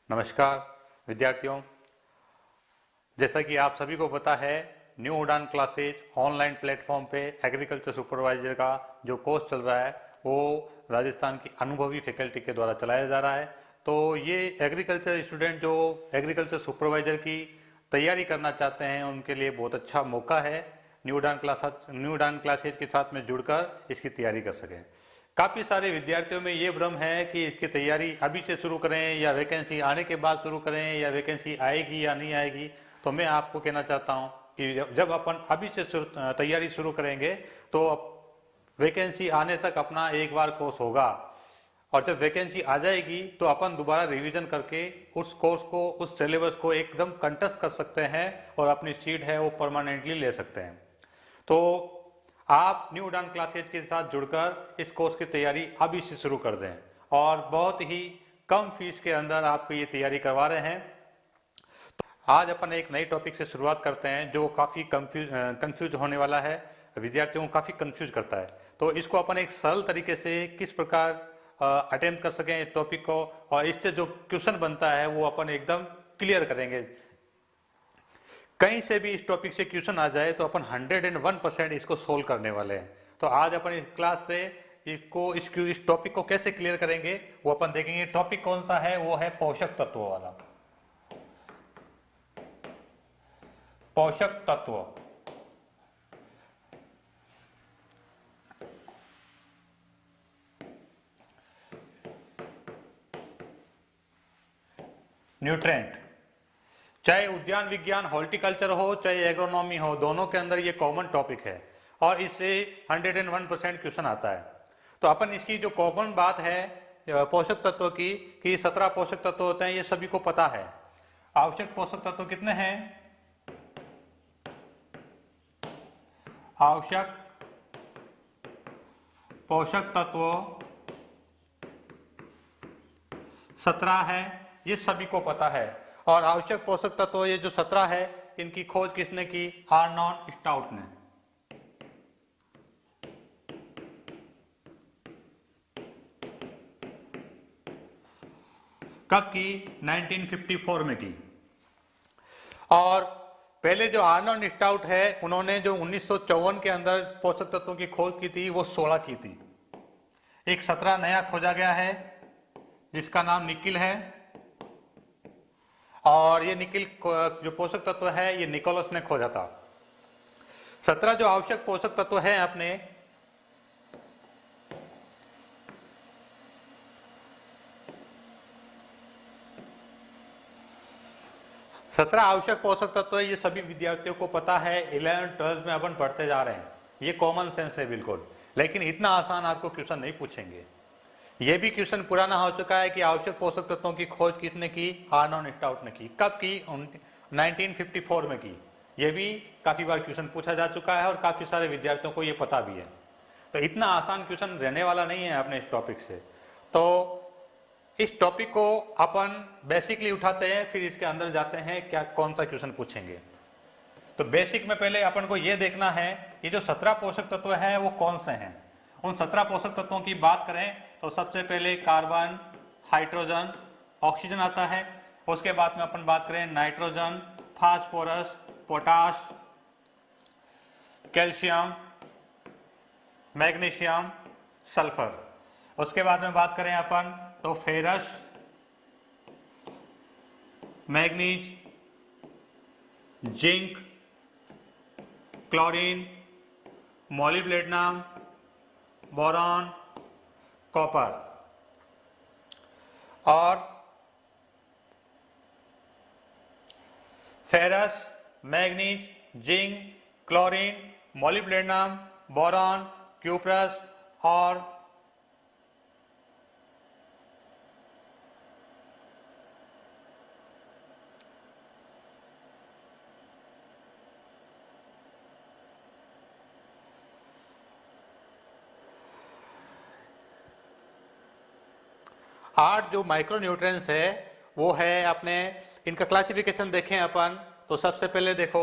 नमस्कार विद्यार्थियों, जैसा कि आप सभी को पता है, न्यू उड़ान क्लासेज ऑनलाइन प्लेटफॉर्म पे एग्रीकल्चर सुपरवाइजर का जो कोर्स चल रहा है वो राजस्थान की अनुभवी फैकल्टी के द्वारा चलाया जा रहा है। तो ये एग्रीकल्चर स्टूडेंट जो एग्रीकल्चर सुपरवाइजर की तैयारी करना चाहते हैं उनके लिए बहुत अच्छा मौका है। न्यू उड़ान क्लासेज के साथ में जुड़कर इसकी तैयारी कर सकें। काफ़ी सारे विद्यार्थियों में ये भ्रम है कि इसकी तैयारी अभी से शुरू करें या वैकेंसी आने के बाद शुरू करें या वैकेंसी आएगी या नहीं आएगी। तो मैं आपको कहना चाहता हूं कि जब अपन अभी से तैयारी शुरू करेंगे तो वैकेंसी आने तक अपना एक बार कोर्स होगा, और जब वैकेंसी आ जाएगी तो अपन दोबारा रिवीजन करके उस कोर्स को, उस सिलेबस को एकदम कंटस्ट कर सकते हैं और अपनी सीट है वो परमानेंटली ले सकते हैं। तो आप न्यू उड़ान क्लासेज के साथ जुड़कर इस कोर्स की तैयारी अभी से शुरू कर दें और बहुत ही कम फीस के अंदर आपको ये तैयारी करवा रहे हैं। तो आज अपन एक नई टॉपिक से शुरुआत करते हैं जो काफ़ी कंफ्यूज होने वाला है, विद्यार्थियों को काफ़ी कंफ्यूज करता है। तो इसको अपन एक सरल तरीके से किस प्रकार अटेम्प्ट कर सकें इस टॉपिक को, और इससे जो क्वेश्चन बनता है वो अपन एकदम क्लियर करेंगे। कहीं से भी इस टॉपिक से क्वेश्चन आ जाए तो अपन 101% इसको सोल्व करने वाले हैं। तो आज अपन इस क्लास से इस टॉपिक को कैसे क्लियर करेंगे वो अपन देखेंगे। टॉपिक कौन सा है? वो है पोषक तत्वों वाला। पोषक तत्व, न्यूट्रेंट। चाहे उद्यान विज्ञान हॉर्टिकल्चर हो चाहे एग्रोनॉमी हो, दोनों के अंदर ये कॉमन टॉपिक है और इससे 101% क्वेश्चन आता है। तो अपन इसकी जो कॉमन बात है पोषक तत्व की कि 17 पोषक तत्व होते हैं, ये सभी को पता है। आवश्यक पोषक तत्व कितने हैं? आवश्यक पोषक तत्व 17 है, ये सभी को पता है। और आवश्यक पोषक तत्व ये जो 17 है, इनकी खोज किसने की? आर्नॉन स्टाउट ने। कब की? 1954 में की। और पहले जो आर्नॉन स्टाउट है उन्होंने जो 1954 के अंदर पोषक तत्वों की खोज की थी वो 16 की थी। एक 17 नया खोजा गया है जिसका नाम निकिल है, और ये निकिल जो पोषक तत्व है ये निकोलस ने खोजा था। 17 जो आवश्यक पोषक तत्व है अपने, सत्रह आवश्यक पोषक तत्व है, ये सभी विद्यार्थियों को पता है। 11th 12th में अपन पढ़ते जा रहे हैं, ये कॉमन सेंस है बिल्कुल। लेकिन इतना आसान आपको क्वेश्चन नहीं पूछेंगे। ये भी क्वेश्चन पुराना हो चुका है कि आवश्यक पोषक तत्वों की खोज किसने की? आर्नॉन स्टाउट ने की। कब की? 1954 में की। ये भी काफी बार क्वेश्चन पूछा जा चुका है और काफी सारे विद्यार्थियों को ये पता भी है। तो इतना आसान क्वेश्चन रहने वाला नहीं है अपने इस टॉपिक से। तो इस टॉपिक को अपन बेसिकली उठाते हैं, फिर इसके अंदर जाते हैं क्या कौन सा क्वेश्चन पूछेंगे। तो बेसिक में पहले अपन को यह देखना है कि जो 17 पोषक तत्व हैं वो कौन से हैं। उन 17 पोषक तत्वों की बात करें तो सबसे पहले कार्बन, हाइड्रोजन, ऑक्सीजन आता है। उसके बाद में अपन बात करें nitrogen, phosphorus, potash, calcium, magnesium, sulphur. उसके बाद में बात करें अपन तो ferrous, manganese, zinc, chlorine, molybdenum, boron, copper. और ferrous, manganese, zinc, chlorine, molybdenum, boron, cuprous और आठ जो माइक्रो न्यूट्रिएंट्स है वो है अपने, इनका क्लासिफिकेशन देखें अपन तो सबसे पहले देखो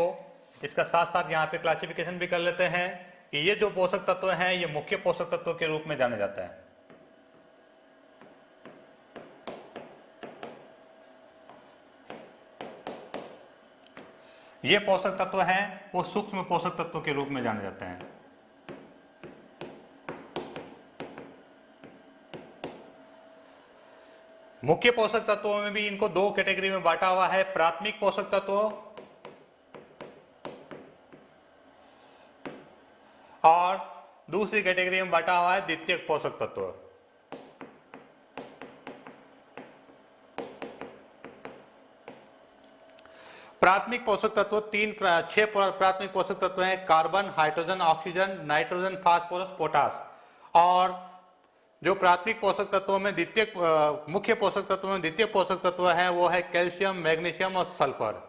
इसका साथ साथ यहाँ पे क्लासिफिकेशन भी कर लेते हैं कि ये जो पोषक तत्व हैं ये मुख्य पोषक तत्व के रूप में जाने जाते हैं। ये पोषक तत्व हैं वो सूक्ष्म पोषक तत्वों के रूप में जाने जाते हैं। मुख्य पोषक तत्वों में भी इनको दो कैटेगरी में बांटा हुआ है, प्राथमिक पोषक तत्व और दूसरी कैटेगरी में बांटा हुआ है द्वितीयक पोषक तत्व। प्राथमिक पोषक तत्व छह प्राथमिक पोषक तत्व हैं, carbon, hydrogen, oxygen, nitrogen, phosphorus, potash. और जो प्राथमिक पोषक तत्वों में मुख्य पोषक तत्वों में द्वितीय पोषक तत्व है वो है कैल्शियम, मैग्नीशियम और सल्फर।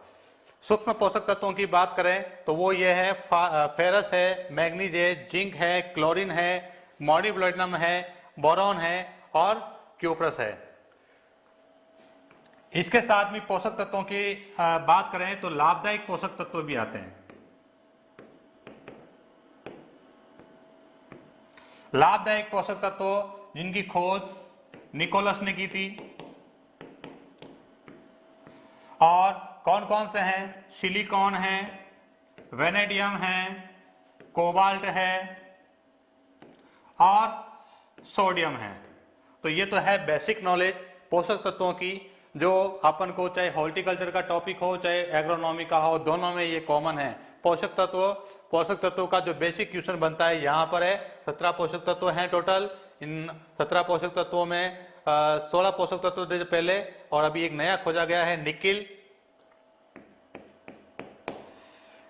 सूक्ष्म पोषक तत्वों की बात करें तो वो ये है फेरस है, मैग्नीज है, जिंक है, क्लोरीन है, मोलिब्डेनम है, बोरॉन है और क्यूप्रस है। इसके साथ में पोषक तत्वों की बात करें तो लाभदायक पोषक तत्व भी आते हैं। लाभदायक पोषक तत्व जिनकी खोज निकोलस ने की थी और कौन कौन से हैं, सिलिकॉन है, वेनेडियम है, कोबाल्ट है और सोडियम है। तो ये तो है बेसिक नॉलेज पोषक तत्वों की, जो अपन को चाहे हॉर्टिकल्चर का टॉपिक हो चाहे एग्रोनॉमी का हो, दोनों में ये कॉमन है। पोषक तत्वों का जो बेसिक क्वेश्चन बनता है यहाँ पर है। 17 पोषक तत्व हैं टोटल। इन 17 पोषक तत्वों में 16 पोषक तत्व थे पहले और अभी एक नया खोजा गया है निकिल।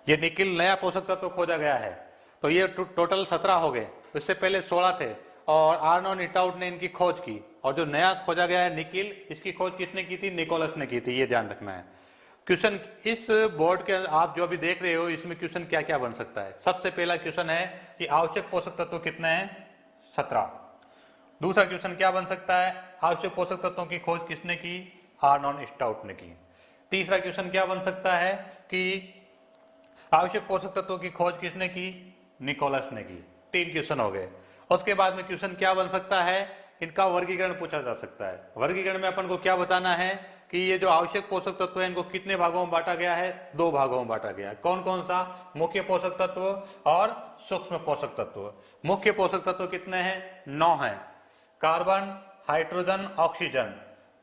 ये निकिल नया पोषक तत्व खोजा गया है, तो ये टोटल 17 हो गए। इससे पहले 16 थे और आर्नोल्ड इटाउट ने इनकी खोज की। और जो नया खोजा गया है निकिल, इसकी खोज किसने की थी? निकोलस ने की थी। ये ध्यान रखना है। क्वेश्चन इस बोर्ड के आप जो अभी देख रहे हो इसमें क्वेश्चन क्या क्या बन सकता है। सबसे पहला क्वेश्चन है कि आवश्यक पोषक तत्व कितने हैं? 17। दूसरा क्वेश्चन क्या बन सकता है? आवश्यक पोषक तत्वों की खोज किसने की? आर्नोल्ड इटाउट ने की। तीसरा क्वेश्चन क्या बन सकता है कि आवश्यक पोषक तत्वों की खोज किसने की? निकोलस ने की। 3 क्वेश्चन हो गए। उसके बाद में क्वेश्चन क्या बन सकता है? इनका वर्गीकरण पूछा जा सकता है। वर्गीकरण में अपन को क्या बताना है कि ये जो आवश्यक पोषक तत्व है इनको कितने भागों में बांटा गया है? 2 भागों में बांटा गया है। कौन कौन सा? मुख्य पोषक तत्व और सूक्ष्म पोषक तत्व। मुख्य पोषक तत्व कितने हैं? 9 हैं। Carbon, hydrogen, oxygen,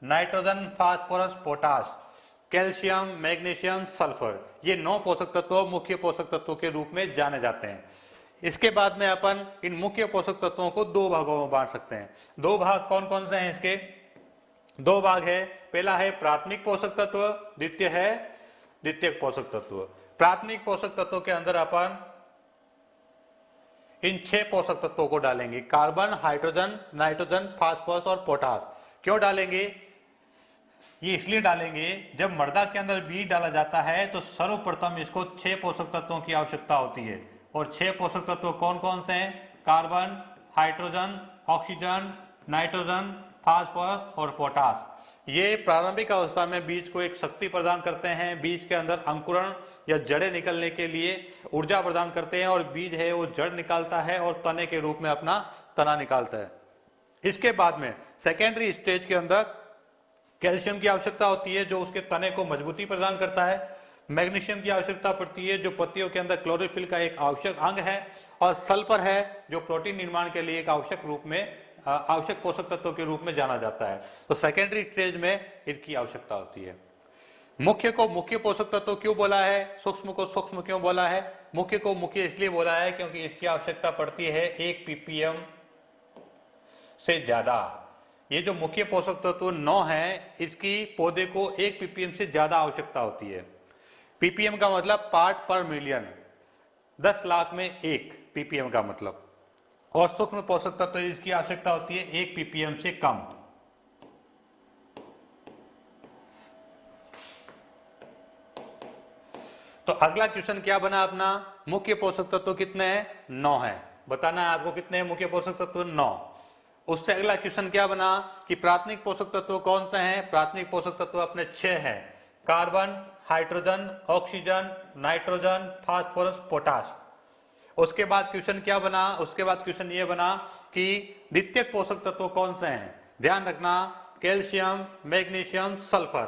nitrogen, phosphorus, potash, calcium, magnesium, sulphur. ये 9 पोषक तत्व मुख्य पोषक तत्वों के रूप में जाने जाते हैं। इसके बाद में अपन इन मुख्य पोषक तत्वों को 2 भागों में बांट सकते हैं। 2 भाग कौन कौन से हैं इसके? 2 भाग है। पहला है प्राथमिक पोषक तत्व, द्वितीय है द्वितीयक पोषक तत्व। प्राथमिक पोषक तत्व के अंदर अपन इन 6 पोषक तत्वों को डालेंगे, कार्बन, हाइड्रोजन, नाइट्रोजन, फास्फोरस और पोटास। क्यों डालेंगे? ये इसलिए डालेंगे, जब मृदा के अंदर बीज डाला जाता है तो सर्वप्रथम इसको 6 पोषक तत्वों की आवश्यकता होती है। और 6 पोषक तत्व कौन कौन से हैं? Carbon, hydrogen, oxygen, nitrogen, phosphorus और पोटास। ये प्रारंभिक अवस्था में बीज को एक शक्ति प्रदान करते हैं, बीज के अंदर अंकुरण या जड़ें निकलने के लिए ऊर्जा प्रदान करते हैं और बीज है वो जड़ निकालता है और तने के रूप में अपना तना निकालता है। इसके बाद में सेकेंडरी स्टेज के अंदर कैल्शियम की आवश्यकता होती है जो उसके तने को मजबूती प्रदान करता है। मैग्नीशियम की आवश्यकता पड़ती है जो पत्तियों के अंदर क्लोरोफिल का एक आवश्यक अंग है। और सल्फर है जो प्रोटीन निर्माण के लिए एक आवश्यक पोषक तत्व के रूप में जाना जाता है। तो सेकेंडरी स्टेज में इनकी आवश्यकता होती है। मुख्य को मुख्य पोषक तत्व क्यों बोला है? सूक्ष्म को सूक्ष्म क्यों बोला है? मुख्य को मुख्य इसलिए बोला है क्योंकि इसकी आवश्यकता पड़ती है 1 ppm से ज्यादा। ये जो मुख्य पोषक तत्व 9 है, इसकी पौधे को 1 ppm से ज्यादा आवश्यकता होती है। ppm का मतलब पार्ट पर मिलियन, 10 लाख में 1 ppm का मतलब। और सूक्ष्म पोषक तत्व इसकी आवश्यकता होती है 1 ppm से कम। तो अगला क्वेश्चन क्या बना अपना? मुख्य पोषक तत्व कितने हैं? 9 है। बताना है आपको कितने हैं मुख्य पोषक तत्व? 9। उससे अगला क्वेश्चन क्या बना कि प्राथमिक पोषक तत्व कौन से हैं? प्राथमिक पोषक तत्व अपने 6 हैं, carbon, hydrogen, oxygen, nitrogen, phosphorus, potash. उसके बाद क्वेश्चन क्या बना? उसके बाद क्वेश्चन ये बना कि द्वितीयक पोषक तत्व कौन से हैं? ध्यान रखना, कैल्शियम, मैग्नीशियम, सल्फर,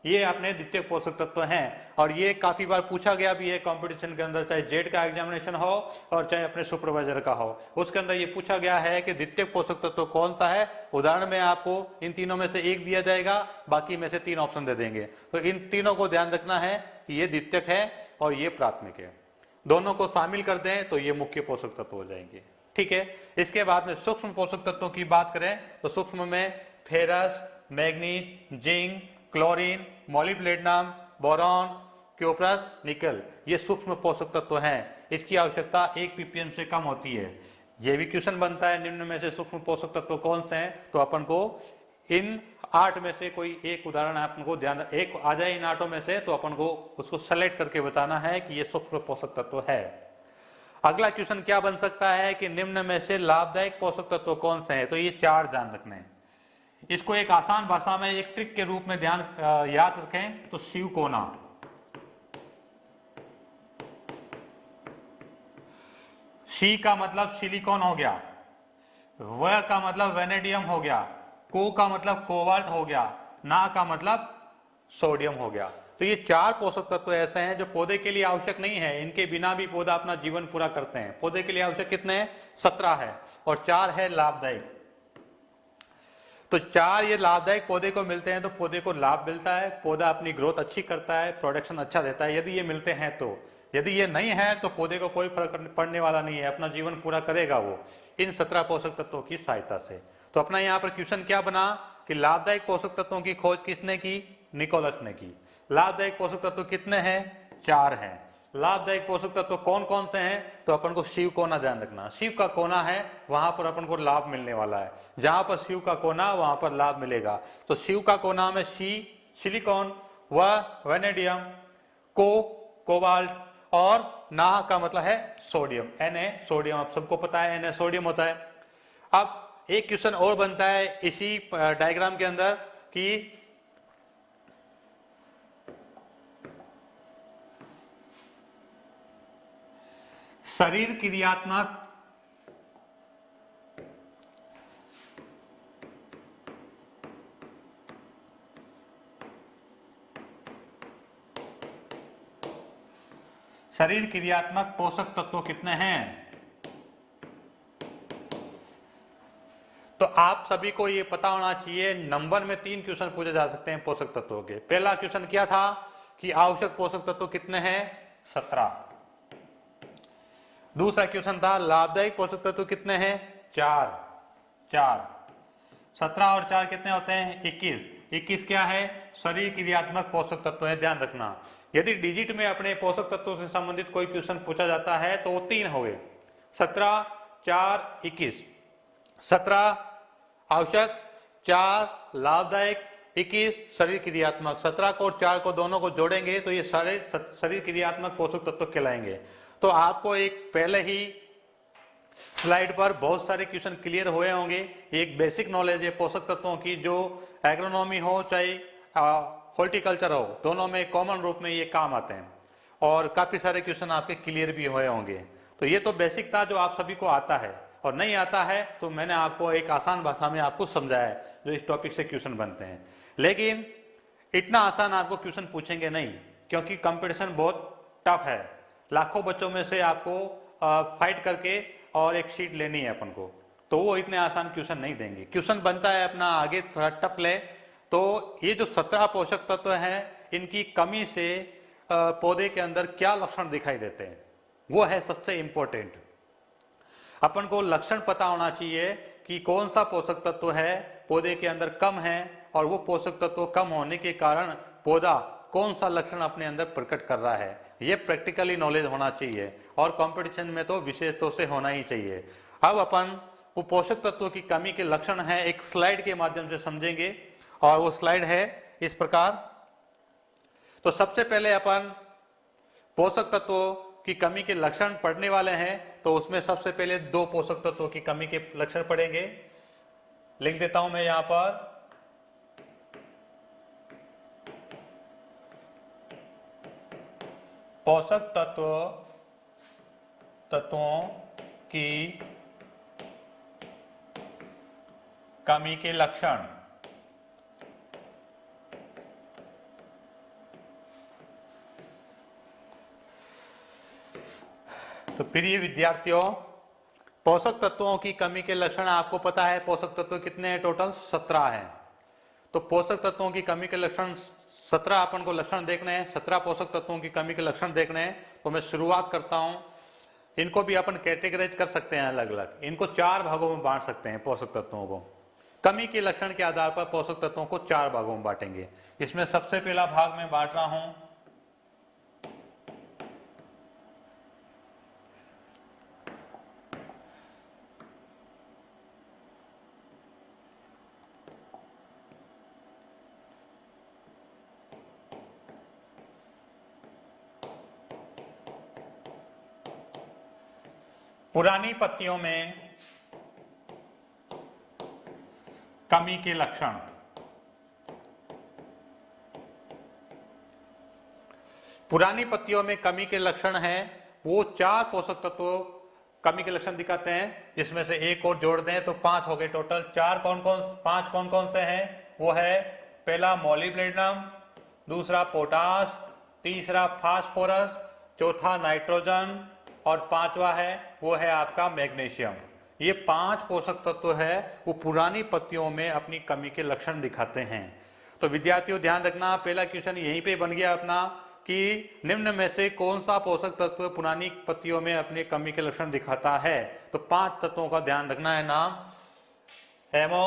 ये अपने द्वितीय पोषक तत्व हैं और ये काफी बार पूछा गया भी है कंपटीशन के अंदर, चाहे जेड का एग्जामिनेशन हो और चाहे अपने सुपरवाइजर का हो, उसके अंदर ये पूछा गया है कि द्वितीय पोषक तत्व कौन सा है। उदाहरण में आपको इन तीनों में से एक दिया जाएगा, बाकी में से 3 ऑप्शन दे देंगे। तो इन तीनों को ध्यान रखना है कि ये द्वितीयक है और ये प्राथमिक है। दोनों को शामिल कर दें तो ये मुख्य पोषक तत्व हो जाएंगे। ठीक है। इसके बाद में सूक्ष्म पोषक तत्वों की बात करें तो सूक्ष्म में ferrous, manganese, zinc, chlorine, molybdenum, boron, cuprous, nickel, ये सूक्ष्म पोषक तत्व हैं। इसकी आवश्यकता 1 ppm से कम होती है। ये भी क्वेश्चन बनता है निम्न में से सूक्ष्म पोषक तत्व कौन से हैं, तो अपन को इन 8 में से कोई एक उदाहरण अपन को ध्यान, एक आ जाए इन 8 में से, तो अपन को उसको सेलेक्ट करके बताना है कि ये सूक्ष्म पोषक तत्व है। अगला क्वेश्चन क्या बन सकता है कि निम्न में से लाभदायक पोषक तत्व कौन से हैं, तो ये 4 ध्यान रखने हैं। इसको एक आसान भाषा में एक ट्रिक के रूप में ध्यान याद रखें तो सिवकोना, सी का मतलब सिलिकॉन हो गया, व का मतलब वेनेडियम हो गया, को का मतलब कोबाल्ट हो गया, ना का मतलब सोडियम हो गया। तो ये 4 पोषक तत्व ऐसे हैं जो पौधे के लिए आवश्यक नहीं है, इनके बिना भी पौधा अपना जीवन पूरा करते हैं। पौधे के लिए आवश्यक कितने हैं? 17 है और 4 है लाभदायक। तो 4 ये लाभदायक पौधे को मिलते हैं तो पौधे को लाभ मिलता है, पौधा अपनी ग्रोथ अच्छी करता है, प्रोडक्शन अच्छा देता है, यदि ये मिलते हैं तो। यदि ये नहीं है तो पौधे को कोई फर्क पड़ने वाला नहीं है, अपना जीवन पूरा करेगा वो इन 17 पोषक तत्वों की सहायता से। तो अपना यहाँ पर क्वेश्चन क्या बना कि लाभदायक पोषक तत्वों की खोज किसने की? निकोलस ने की। लाभदायक पोषक तत्व कितने हैं? 4 हैं। लाभदायक पोषक तत्व कौन कौन से हैं? तो अपन को शिव कोना ध्यान रखना, शिव का कोना है वहां पर अपन को लाभ मिलने वाला है। जहां पर शिव का कोना वहां पर लाभ मिलेगा। तो शिव का कोना में सी सिलिकॉन, व वेनेडियम, को कोबाल्ट और ना का मतलब है सोडियम, Na सोडियम, आप सबको पता है Na सोडियम होता है। अब एक क्वेश्चन और बनता है इसी डायग्राम के अंदर कि शरीर क्रियात्मक पोषक तत्व कितने हैं? तो आप सभी को ये पता होना चाहिए, नंबर में 3 क्वेश्चन पूछे जा सकते हैं पोषक तत्वों के। पहला क्वेश्चन क्या था कि आवश्यक पोषक तत्व कितने हैं? 17। दूसरा क्वेश्चन था लाभदायक पोषक तत्व कितने हैं? 4। 17 और 4 कितने होते हैं? 21। 21 क्या है? शरीर क्रियात्मक पोषक तत्व है, ध्यान रखना। यदि डिजिट में अपने पोषक तत्वों से संबंधित कोई क्वेश्चन पूछा जाता है तो वो 3 हो गए, 17, 4, 21। 17 आवश्यक, 4 लाभदायक, 21 शरीर क्रियात्मक। 17 को और 4 को दोनों को जोड़ेंगे तो ये सारे शरीर क्रियात्मक पोषक तत्व कहलाएंगे। तो आपको एक पहले ही स्लाइड पर बहुत सारे क्वेश्चन क्लियर हुए होंगे। एक बेसिक नॉलेज है पोषक तत्वों की, जो एग्रोनॉमी हो चाहे हॉर्टिकल्चर हो, दोनों में कॉमन रूप में ये काम आते हैं और काफी सारे क्वेश्चन आपके क्लियर भी हुए होंगे। तो ये तो बेसिक था जो आप सभी को आता है, और नहीं आता है तो मैंने आपको एक आसान भाषा में आपको समझाया है जो इस टॉपिक से क्वेश्चन बनते हैं। लेकिन इतना आसान आपको क्वेश्चन पूछेंगे नहीं, क्योंकि कंपटीशन बहुत टफ है। लाखों बच्चों में से आपको फाइट करके और एक सीट लेनी है अपन को, तो वो इतने आसान क्वेश्चन नहीं देंगे। क्वेश्चन बनता है अपना आगे थोड़ा टफ ले। तो ये जो 17 पोषक तत्व हैं, इनकी कमी से पौधे के अंदर क्या लक्षण दिखाई देते हैं, वो है सबसे इंपॉर्टेंट। अपन को लक्षण पता होना चाहिए कि कौन सा पोषक तत्व है पौधे के अंदर कम है, और वो पोषक तत्व कम होने के कारण पौधा कौन सा लक्षण अपने अंदर प्रकट कर रहा है। ये प्रैक्टिकली नॉलेज होना चाहिए और कंपटीशन में तो विशेष तौर से होना ही चाहिए। अब अपन वो पोषक तत्वों की कमी के लक्षण है एक स्लाइड के माध्यम से समझेंगे, और वो स्लाइड है इस प्रकार। तो सबसे पहले अपन पोषक तत्वों की कमी के लक्षण पढ़ने वाले हैं, तो उसमें सबसे पहले 2 पोषक तत्वों की कमी के लक्षण पढ़ेंगे। लिख देता हूं मैं यहां पर, पोषक तत्वों की कमी के लक्षण। तो प्रिय विद्यार्थियों, पोषक तत्वों की कमी के लक्षण आपको पता है, पोषक तत्व कितने हैं? टोटल 17 हैं। तो पोषक तत्वों की कमी के लक्षण 17 अपन को लक्षण देखने हैं, 17 पोषक तत्वों की कमी के लक्षण देखने हैं। तो मैं शुरुआत करता हूं। इनको भी अपन कैटेगराइज कर सकते हैं अलग अलग, इनको 4 भागों में बांट सकते हैं। पोषक तत्वों को कमी के लक्षण के आधार पर पोषक तत्वों को 4 भागों में बांटेंगे। इसमें सबसे पहला भाग मैं बांट रहा हूं पुरानी पत्तियों में कमी के लक्षण। पुरानी पत्तियों में कमी के लक्षण हैं, वो 4 पोषक तत्व कमी के लक्षण दिखाते हैं, जिसमें से एक और जोड़ दें तो 5 हो गए टोटल। 5 कौन कौन से हैं? वो है पहला मॉलिब्डेनम, दूसरा पोटाश, तीसरा फास्फोरस, चौथा नाइट्रोजन और पांचवा है वो है आपका मैग्नीशियम। ये 5 पोषक तत्व है वो पुरानी पत्तियों में अपनी कमी के लक्षण दिखाते हैं। तो विद्यार्थियों ध्यान रखना, पहला क्वेश्चन यहीं पे बन गया अपना कि निम्न में से कौन सा पोषक तत्व पुरानी पत्तियों में अपनी कमी के लक्षण दिखाता है? तो 5 तत्वों का ध्यान रखना है नाम, M O,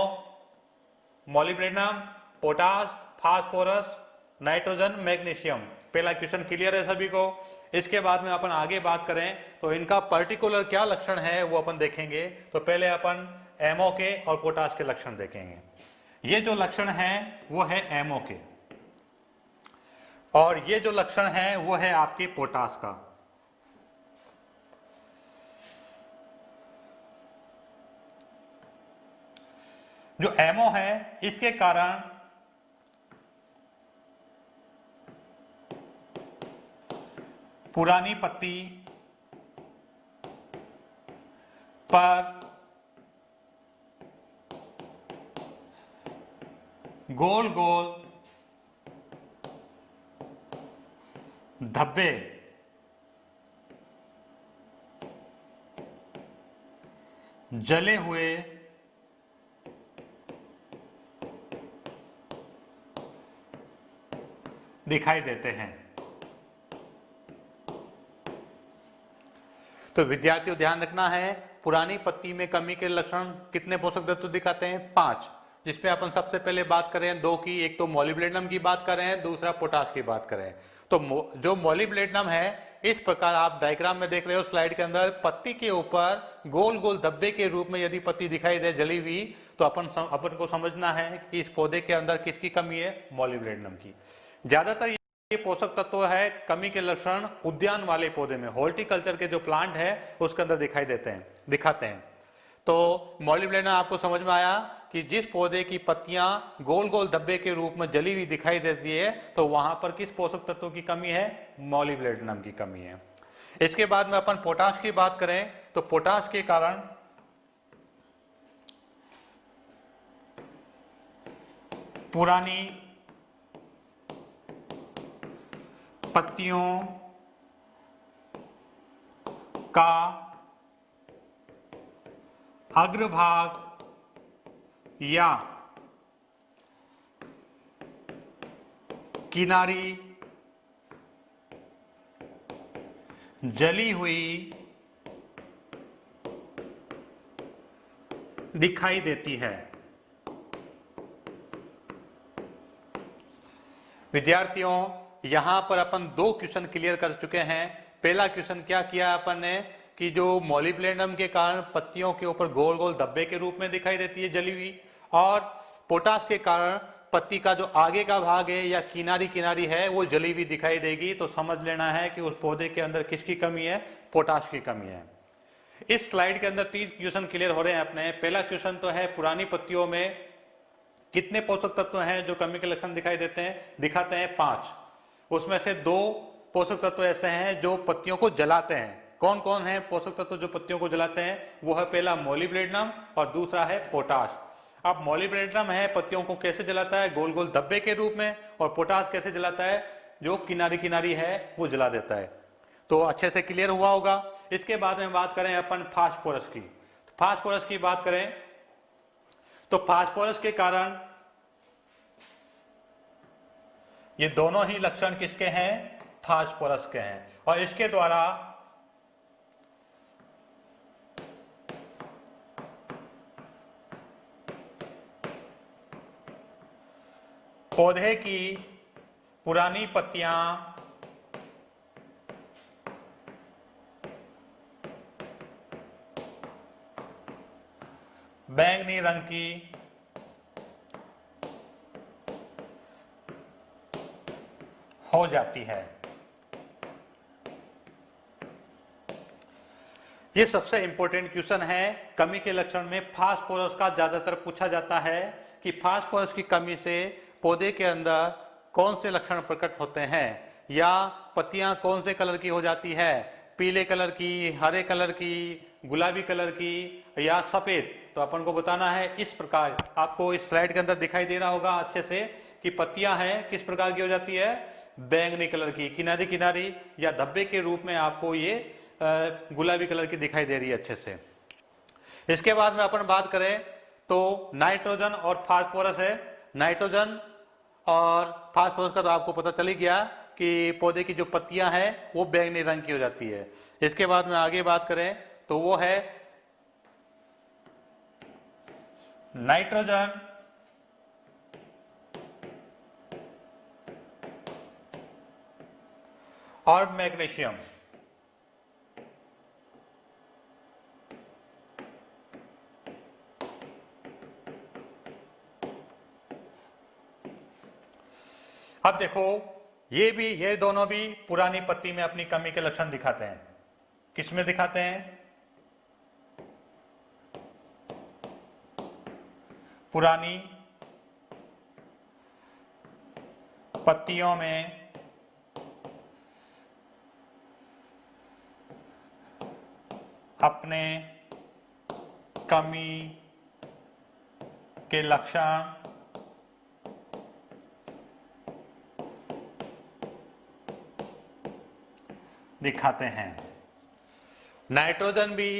molybdenum, potash, phosphorus, nitrogen, magnesium. पहला क्वेश्चन क्लियर है सभी को? इसके बाद में अपन आगे बात करें तो इनका पर्टिकुलर क्या लक्षण है वो अपन देखेंगे। तो पहले अपन एमओ के और पोटाश के लक्षण देखेंगे। ये जो लक्षण है वो है एमओ के, और ये जो लक्षण है वो है आपके पोटाश का। जो एमओ है इसके कारण पुरानी पत्ती पर गोल गोल धब्बे जले हुए दिखाई देते हैं। तो विद्यार्थियों ध्यान रखना है, पुरानी पत्ती में कमी के लक्षण कितने पोषक तत्व दिखाते हैं? 5, जिसमें अपन सबसे पहले बात करें 2 की। एक तो मॉलिब्डेनम की बात करें, दूसरा पोटाश की बात करें। तो जो मॉलिब्डेनम है, इस प्रकार आप डायग्राम में देख रहे हो स्लाइड के अंदर, पत्ती के ऊपर गोल गोल धब्बे के रूप में यदि पत्ती दिखाई दे जली हुई, तो अपन को समझना है कि इस पौधे के अंदर किसकी कमी है? मॉलिब्डेनम की। ज्यादातर ये पोषक तत्व है कमी के लक्षण उद्यान वाले पौधे में, हॉर्टिकल्चर के जो प्लांट है उसके अंदर दिखाते हैं। तो मॉलिब्डेनम आपको समझ में आया कि जिस पौधे की पत्तियां गोल गोल धब्बे के रूप में जली हुई दिखाई देती है, तो वहां पर किस पोषक तत्व की कमी है? मॉलिब्डेनम की कमी है। इसके बाद में अपन पोटाश की बात करें तो पोटाश के कारण पुरानी पत्तियों का अग्रभाग या किनारी जली हुई दिखाई देती है। विद्यार्थियों, यहां पर अपन 2 क्वेश्चन क्लियर कर चुके हैं। पहला क्वेश्चन क्या किया अपन ने कि जो मॉलिब्डेनम के कारण पत्तियों के ऊपर गोल गोल धब्बे के रूप में दिखाई देती है जली हुई, और पोटाश के कारण पत्ती का जो आगे का भाग है या किनारी है वो जली हुई दिखाई देगी। तो समझ लेना है कि उस पौधे के अंदर किसकी कमी है? पोटाश की कमी है। इस स्लाइड के अंदर 3 क्वेश्चन क्लियर हो रहे हैं अपने। पहला क्वेश्चन तो है पुरानी पत्तियों में कितने पोषक तत्व हैं जो कमी के लक्षण दिखाते हैं? 5। उसमें से 2 पोषक तत्व ऐसे हैं जो पत्तियों को जलाते हैं। कौन कौन है पोषक तत्व जो पत्तियों को जलाते हैं? वो है पहला मॉलिब्डेनम और दूसरा है पोटाश। अब मॉलिब्डेनम है पत्तियों को कैसे जलाता है? गोल गोल धब्बे के रूप में। और पोटाश कैसे जलाता है? जो किनारी है वो जला देता है। तो अच्छे से क्लियर हुआ होगा। इसके बाद में बात करें अपन फास्फोरस की। फास्फोरस की बात करें तो फास्फोरस के कारण ये दोनों ही लक्षण किसके हैं? फास्फोरस के हैं। और इसके द्वारा पौधे की पुरानी पत्तियां बैंगनी रंग की हो जाती है। ये सबसे इंपॉर्टेंट क्वेश्चन है। कमी के लक्षण में फास्फोरस का ज्यादातर पूछा जाता है कि फास्फोरस की कमी से पौधे के अंदर कौन से लक्षण प्रकट होते हैं, या पत्तियां कौन से कलर की हो जाती है, पीले कलर की, हरे कलर की, गुलाबी कलर की या सफेद। तो अपन को बताना है इस प्रकार। आपको इस स्लाइड के अंदर दिखाई दे रहा होगा अच्छे से कि पत्तियां हैं किस प्रकार की हो जाती है? बैंगनी कलर की, किनारी किनारी या धब्बे के रूप में आपको ये गुलाबी कलर की दिखाई दे रही है अच्छे से। इसके बाद में अपन बात करें तो नाइट्रोजन और फास्फोरस है। नाइट्रोजन और फास्फोरस का तो आपको पता चल ही गया कि पौधे की जो पत्तियां हैं वो बैंगनी रंग की हो जाती है। इसके बाद में आगे बात करें तो वो है नाइट्रोजन और मैग्नीशियम। अब देखो ये दोनों भी पुरानी पत्ती में अपनी कमी के लक्षण दिखाते हैं। किसमें दिखाते हैं? पुरानी पत्तियों में अपने कमी के लक्षण दिखाते हैं। नाइट्रोजन भी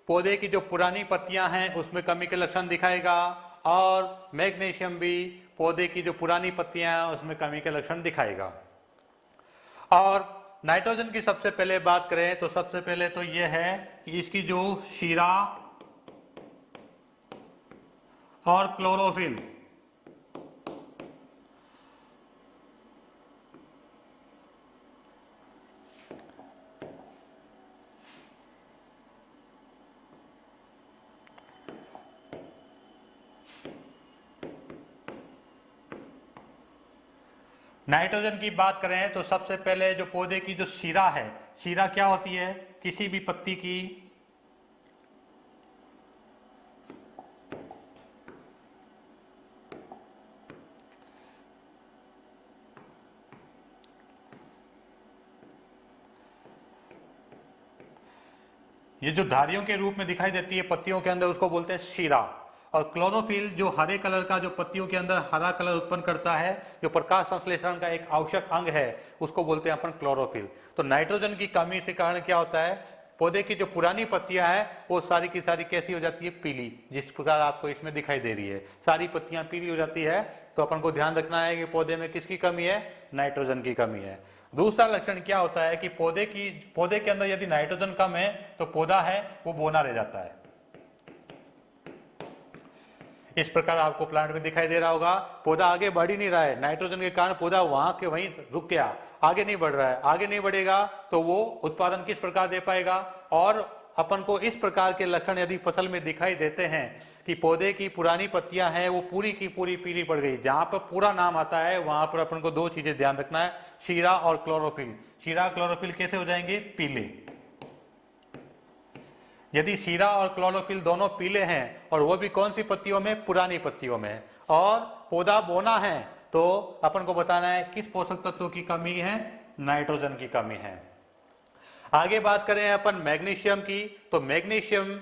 पौधे की जो पुरानी पत्तियां हैं उसमें कमी के लक्षण दिखाएगा, और मैग्नीशियम भी पौधे की जो पुरानी पत्तियां हैं उसमें कमी के लक्षण दिखाएगा। और नाइट्रोजन की सबसे पहले बात करें तो सबसे पहले तो यह है कि इसकी जो शीरा और क्लोरोफिल नाइट्रोजन की बात करें तो सबसे पहले जो पौधे की जो शीरा है, शीरा क्या होती है? किसी भी पत्ती की ये जो धारियों के रूप में दिखाई देती है पत्तियों के अंदर उसको बोलते हैं शीरा। और क्लोरोफिल जो हरे कलर का जो पत्तियों के अंदर हरा कलर उत्पन्न करता है, जो प्रकाश संश्लेषण का एक आवश्यक अंग है, उसको बोलते हैं अपन क्लोरोफिल। तो नाइट्रोजन की कमी के कारण क्या होता है? पौधे की जो पुरानी पत्तियां हैं वो सारी की सारी कैसी हो जाती है? पीली, जिस प्रकार आपको इसमें दिखाई दे रही है। सारी पत्तियां पीली हो जाती है। तो अपन को ध्यान रखना है कि पौधे में किसकी कमी है? नाइट्रोजन की कमी है। दूसरा लक्षण क्या होता है कि पौधे के अंदर यदि नाइट्रोजन कम है तो पौधा है वो बौना रह जाता है। इस प्रकार आपको प्लांट में दिखाई दे रहा होगा, पौधा आगे बढ़ ही नहीं रहा है, नाइट्रोजन के कारण पौधा वहां के वहीं रुक गया, आगे नहीं बढ़ रहा है। आगे नहीं बढ़ेगा तो वो उत्पादन किस प्रकार दे पाएगा? और अपन को इस प्रकार के लक्षण यदि फसल में दिखाई देते हैं कि पौधे की पुरानी पत्तियां हैं वो पूरी की पूरी पीली पड़ गई, जहां पर पूरा नाम आता है वहां पर अपन को दो चीजें ध्यान रखना है, शीरा और क्लोरोफिल। शीरा क्लोरोफिल कैसे हो जाएंगे? पीले। यदि शीरा और क्लोरोफिल दोनों पीले हैं और वो भी कौन सी पत्तियों में? पुरानी पत्तियों में, और पौधा बोना है, तो अपन को बताना है किस पोषक तत्व की कमी है? नाइट्रोजन की कमी है। आगे बात करें अपन मैग्नीशियम की, तो मैग्नीशियम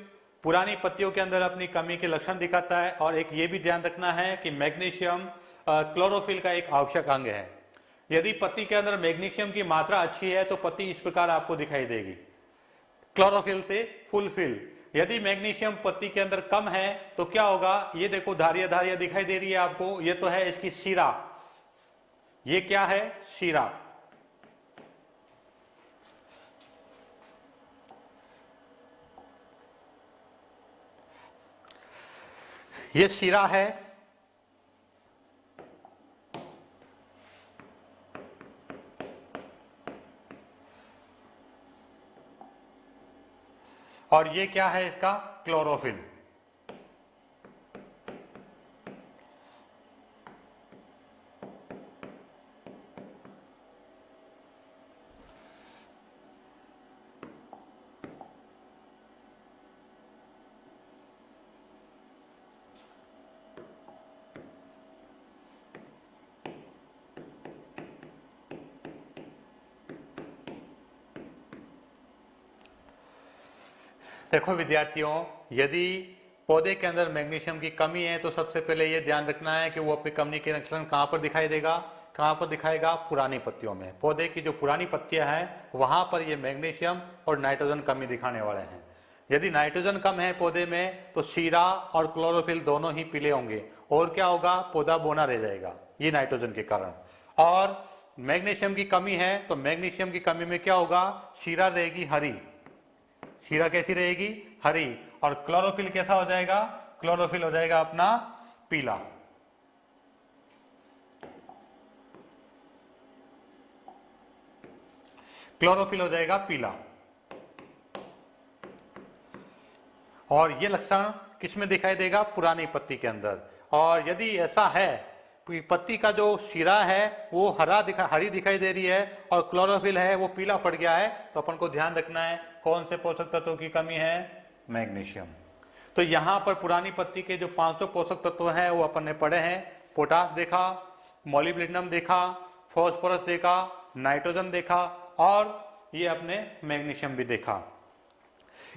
पुरानी पत्तियों के अंदर अपनी कमी के लक्षण दिखाता है। और एक ये भी ध्यान रखना है कि मैग्नीशियम क्लोरोफिल का एक आवश्यक अंग है। यदि पत्ती के अंदर मैग्नीशियम की मात्रा अच्छी है तो पत्ती इस प्रकार आपको दिखाई देगी। क्लोरोफिल से फुलफिल। यदि मैग्नीशियम पत्ती के अंदर कम है तो क्या होगा, ये देखो धारियां धारियां दिखाई दे रही है आपको, ये तो है इसकी शिरा, ये क्या है, शिरा। ये शिरा है, और ये क्या है इसका, क्लोरोफिल। देखो विद्यार्थियों, यदि पौधे के अंदर मैग्नीशियम की कमी है तो सबसे पहले ये ध्यान रखना है कि वो अपनी कमी के लक्षण कहाँ पर दिखाई देगा, कहाँ पर दिखाएगा, पुरानी पत्तियों में। पौधे की जो पुरानी पत्तियां हैं वहां पर ये मैग्नीशियम और नाइट्रोजन कमी दिखाने वाले हैं। यदि नाइट्रोजन कम है पौधे में तो शीरा और क्लोरोफिल दोनों ही पीले होंगे, और क्या होगा, पौधा बौना रह जाएगा, ये नाइट्रोजन के कारण। और मैग्नीशियम की कमी है तो मैग्नीशियम की कमी में क्या होगा, शीरा रहेगी हरी, शीरा कैसी रहेगी, हरी, और क्लोरोफिल कैसा हो जाएगा, क्लोरोफिल हो जाएगा अपना पीला। क्लोरोफिल हो जाएगा पीला। और ये लक्षण किसमें दिखाई देगा, पुरानी पत्ती के अंदर। और यदि ऐसा है पत्ती का जो शिरा है वो हरी दिखाई दे रही है और क्लोरोफिल है वो पीला पड़ गया है, तो अपन को ध्यान रखना है कौन से पोषक तत्वों की कमी है, मैग्नीशियम। तो यहां पर पुरानी पत्ती के जो 500 पोषक तत्व हैं वो अपन ने पढ़े हैं। पोटास देखा, मोलिब्डेनम देखा, फास्फोरस देखा, नाइट्रोजन देखा, और ये अपने मैग्नीशियम भी देखा।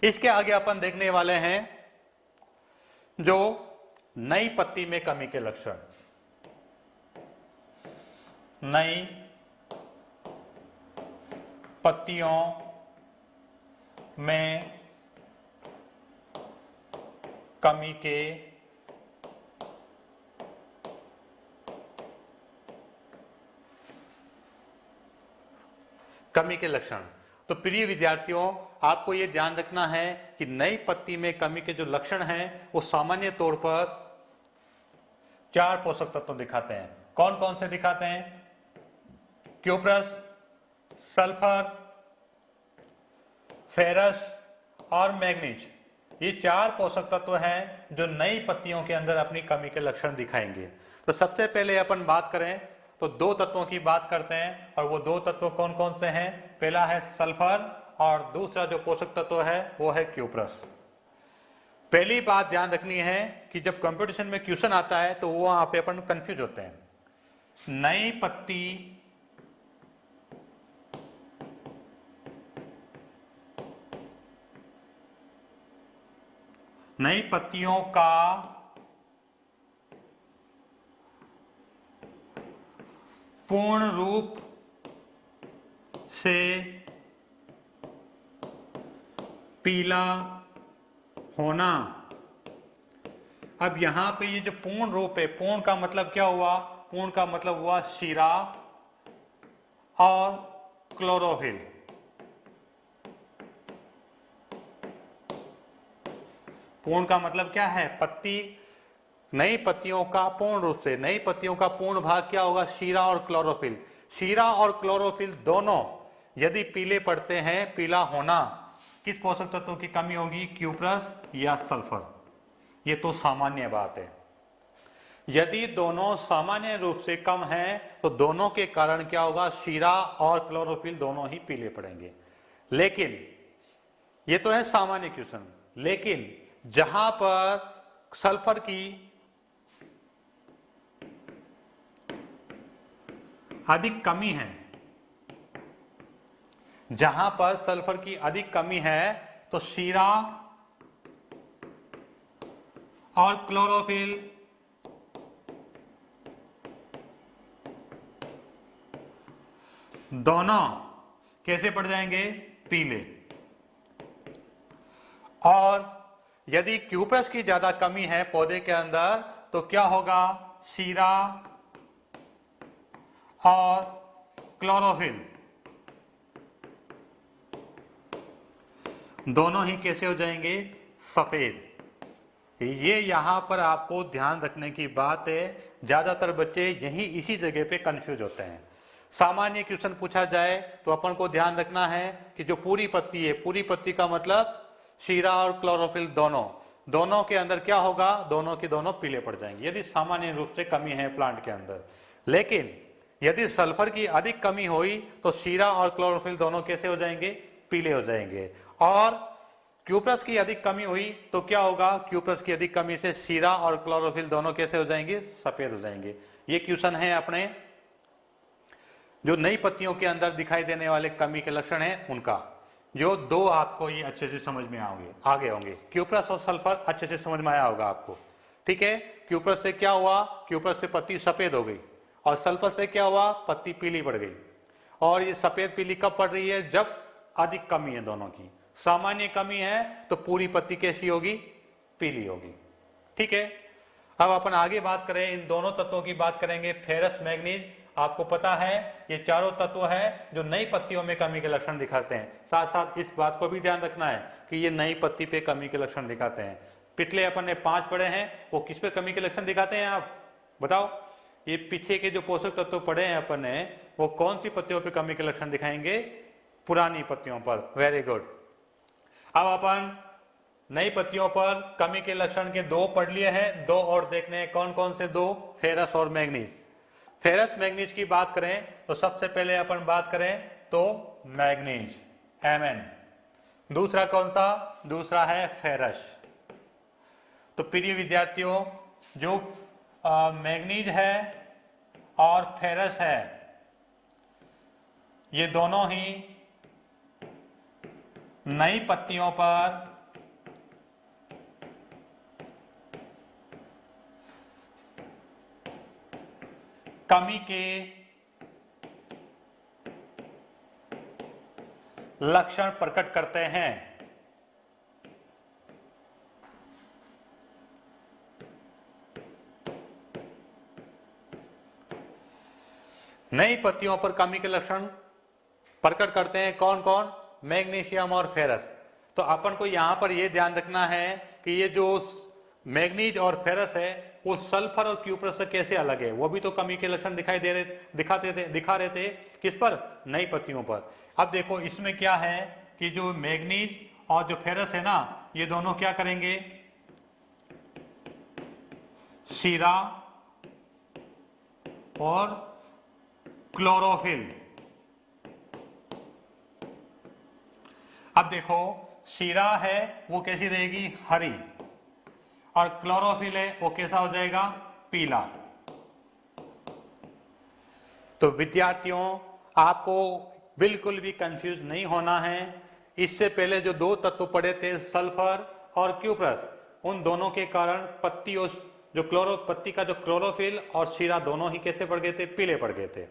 इसके आगे अपन देखने वाले हैं जो नई पत्ती में कमी के लक्षण। नई पत्तियों में कमी के लक्षण। तो प्रिय विद्यार्थियों, आपको यह ध्यान रखना है कि नई पत्ती में कमी के जो लक्षण हैं वो सामान्य तौर पर 4 पोषक तत्व दिखाते हैं। कौन कौन से दिखाते हैं, क्यूप्रस, सल्फर, फेरस और मैग्नीज। ये 4 पोषक तत्व हैं जो नई पत्तियों के अंदर अपनी कमी के लक्षण दिखाएंगे। तो सबसे पहले अपन बात करें तो 2 तत्वों की बात करते हैं, और वो 2 तत्व कौन कौन से हैं। पहला है सल्फर और दूसरा जो पोषक तत्व है वो है क्यूप्रस। पहली बात ध्यान रखनी है कि जब कंपटीशन में क्वेश्चन आता है तो वहां पे अपन कंफ्यूज होते हैं। नई पत्तियों का पूर्ण रूप से पीला होना। अब यहां पे ये जो पूर्ण रूप है, पूर्ण का मतलब क्या हुआ, पूर्ण का मतलब हुआ शीरा और क्लोरोफिल। पूर्ण का मतलब क्या है, पत्ती, नई पत्तियों का पूर्ण रूप से, नई पत्तियों का पूर्ण भाग क्या होगा, शीरा और क्लोरोफिल। शीरा और क्लोरोफिल दोनों यदि पीले पड़ते हैं, पीला होना किस पोषक तत्व की कमी होगी, क्यूप्रस या सल्फर। ये तो सामान्य बात है। यदि दोनों सामान्य रूप से कम हैं तो दोनों के कारण क्या होगा, शीरा और क्लोरोफिल दोनों ही पीले पड़ेंगे। लेकिन ये तो है सामान्य क्वेश्चन, लेकिन जहां पर सल्फर की अधिक कमी है, जहां पर सल्फर की अधिक कमी है तो शीरा और क्लोरोफिल दोनों कैसे पड़ जाएंगे, पीले। और यदि क्यूप्रस की ज्यादा कमी है पौधे के अंदर तो क्या होगा, शीरा और क्लोरोफिल दोनों ही कैसे हो जाएंगे, सफेद। ये यहां पर आपको ध्यान रखने की बात है, ज्यादातर बच्चे यही इसी जगह पे कंफ्यूज होते हैं। सामान्य क्वेश्चन पूछा जाए तो अपन को ध्यान रखना है कि जो पूरी पत्ती है, पूरी पत्ती का मतलब शीरा और क्लोरोफिल दोनों के अंदर क्या होगा, दोनों के दोनों पीले पड़ जाएंगे यदि सामान्य रूप से कमी है प्लांट के अंदर। लेकिन यदि सल्फर की अधिक कमी हुई तो शीरा और क्लोरोफिल दोनों कैसे हो जाएंगे, पीले हो जाएंगे। और क्यूप्रस की अधिक कमी हुई तो क्या होगा, क्यूप्रस की अधिक कमी से शीरा और क्लोरोफिल दोनों कैसे हो जाएंगे, सफेद हो जाएंगे। ये क्वेश्चन है अपने जो नई पत्तियों के अंदर दिखाई देने वाले कमी के लक्षण हैं उनका, जो दो आपको ये अच्छे से समझ में आगे होंगे। क्यूप्रस और सल्फर अच्छे से समझ में आया होगा आपको, ठीक है। क्यूप्रस से क्या हुआ, क्यूप्रस से पत्ती सफेद हो गई, और सल्फर से क्या हुआ, पत्ती पीली पड़ गई। और ये सफेद पीली कब पड़ रही है, जब अधिक कमी है दोनों की। सामान्य कमी है तो पूरी पत्ती कैसी होगी, पीली होगी, ठीक है। अब अपन आगे बात करें, इन दोनों तत्वों की बात करेंगे, फेरस मैग्नीज। आपको पता है ये चारों तत्व है जो नई पत्तियों में कमी के लक्षण दिखाते हैं। साथ साथ इस बात को भी ध्यान रखना है कि ये नई पत्ती पे कमी के लक्षण दिखाते हैं। पिछले अपन ने 5 पढ़े हैं, वो किस पे कमी के लक्षण दिखाते हैं, आप बताओ। ये पीछे के जो पोषक तत्व पढ़े हैं अपन ने, वो कौन सी पत्तियों पे कमी के लक्षण दिखाएंगे, पुरानी पत्तियों पर। Very good. अब अपन नई पत्तियों पर कमी के लक्षण के 2 पढ़ लिए हैं, 2 और देखने हैं। कौन कौन से 2, फेरस और मैग्नीज। फेरस मैग्नीज की बात करें तो सबसे पहले अपन बात करें तो मैग्नीज, Mn। दूसरा कौन सा, दूसरा है फेरस। तो प्रिय विद्यार्थियों, जो मैग्नीज है और फेरस है, ये दोनों ही नई पत्तियों पर कमी के लक्षण प्रकट करते हैं। नई पत्तियों पर कमी के लक्षण प्रकट करते हैं कौन कौन, मैग्नीशियम और फेरस। तो अपन को यहां पर यह ध्यान रखना है कि ये जो मैग्नीज और फेरस है वो सल्फर और क्यूप्रस से कैसे अलग है। वो भी तो कमी के लक्षण दिखा रहे थे किस पर, नई पत्तियों पर। अब देखो इसमें क्या है कि जो मैग्नीज और जो फेरस है ना, ये दोनों क्या करेंगे, शीरा और क्लोरोफिल। अब देखो शीरा है वो कैसी रहेगी, हरी, और क्लोरोफिल है वो कैसा हो जाएगा, पीला। तो विद्यार्थियों आपको बिल्कुल भी कंफ्यूज नहीं होना है। इससे पहले जो 2 तत्व पढ़े थे, सल्फर और क्यूप्रस, उन दोनों के कारण पत्ती और पत्ती का जो क्लोरोफिल और शीरा दोनों ही कैसे पड़ गए थे, पीले पड़ गए थे।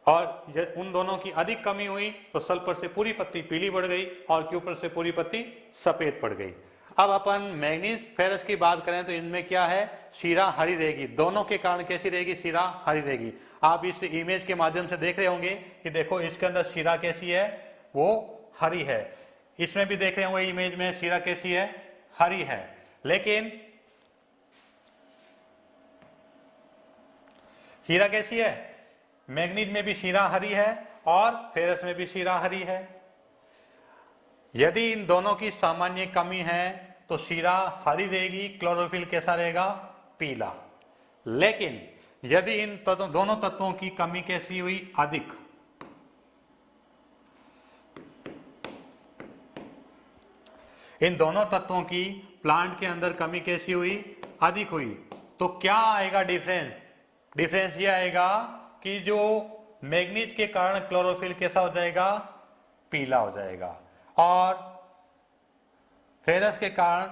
और उन दोनों की अधिक कमी हुई तो सल्फर से पूरी पत्ती पीली पड़ गई और क्यूप्रस से पूरी पत्ती सफेद पड़ गई। अब अपन मैग्नीज फेरस की बात करें तो इनमें क्या है, शीरा हरी रहेगी, दोनों के कारण कैसी रहेगी, शीरा हरी रहेगी। आप इस इमेज के माध्यम से देख रहे होंगे कि देखो इसके अंदर शीरा कैसी है, वो हरी है। इसमें भी देख रहे होंगे इमेज में शीरा कैसी है, हरी है। लेकिन शीरा कैसी है, मैग्नीज में भी शीरा हरी है और फेरस में भी शीरा हरी है। यदि इन दोनों की सामान्य कमी है तो शीरा हरी रहेगी, क्लोरोफिल कैसा रहेगा, पीला। लेकिन यदि इन दोनों तत्वों की कमी कैसी हुई, अधिक, इन दोनों तत्वों की प्लांट के अंदर कमी कैसी हुई, अधिक हुई, तो क्या आएगा डिफरेंस, डिफरेंस ये आएगा कि जो मैग्नीज के कारण क्लोरोफिल कैसा हो जाएगा, पीला हो जाएगा, और फेरस के कारण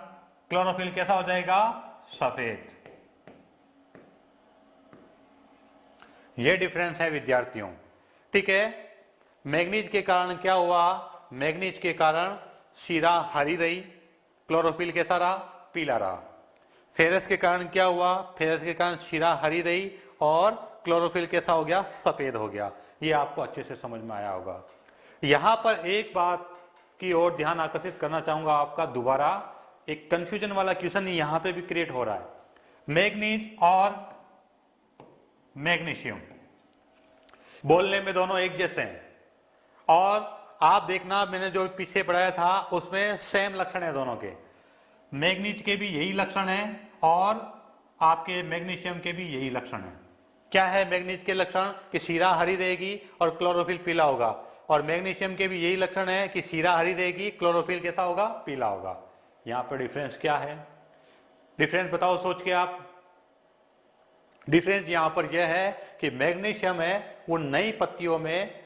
क्लोरोफिल कैसा हो जाएगा, सफेद। ये डिफरेंस है विद्यार्थियों, ठीक है। मैग्नीज के कारण क्या हुआ, मैग्नीज के कारण शीरा हरी रही, क्लोरोफिल कैसा रहा, पीला रहा। फेरस के कारण क्या हुआ, फेरस के कारण शीरा हरी रही और क्लोरोफिल कैसा हो गया, सफेद हो गया। ये आपको अच्छे से समझ में आया होगा। यहां पर एक बात की ओर ध्यान आकर्षित करना चाहूंगा आपका, दोबारा एक कंफ्यूजन वाला क्वेश्चन यहां पे भी क्रिएट हो रहा है। मैग्नीज और मैग्नीशियम बोलने में दोनों एक जैसे हैं, और आप देखना मैंने जो पीछे पढ़ाया था उसमें सेम लक्षण है दोनों के। मैग्नीज के भी यही लक्षण है और आपके मैग्नीशियम के भी यही लक्षण है। क्या है मैग्नीज के लक्षण, कि शीरा हरी रहेगी और क्लोरोफिल पीला होगा, और मैग्नीशियम के भी यही लक्षण है कि शीरा हरी रहेगी, क्लोरोफिल कैसा होगा, पीला होगा। यहां पर डिफरेंस क्या है, डिफरेंस बताओ सोच के आप। डिफरेंस यहां पर यह है कि मैग्नीशियम है वो नई पत्तियों में